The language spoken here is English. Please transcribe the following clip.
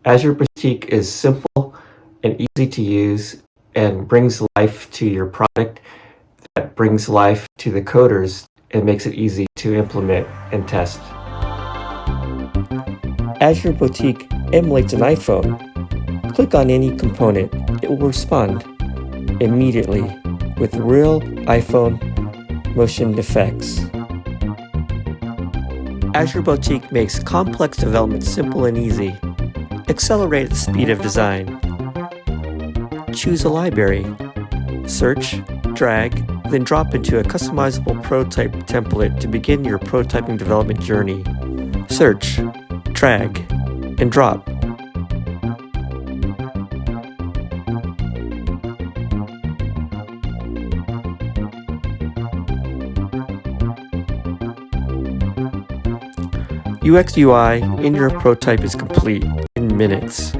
Azure Boutique is simple and easy to use and brings life to your product, that brings life to the coders and makes it easy to implement and test. Azure Boutique emulates an iPhone. Click on any component. It will respond immediately with real iPhone motion effects. Azure Boutique makes complex development simple and easy. Accelerate the speed of design. Choose a library. Search, drag, then drop into a customizable prototype template to begin your prototyping development journey. Search, drag, and drop. UX UI in your prototype is complete in minutes.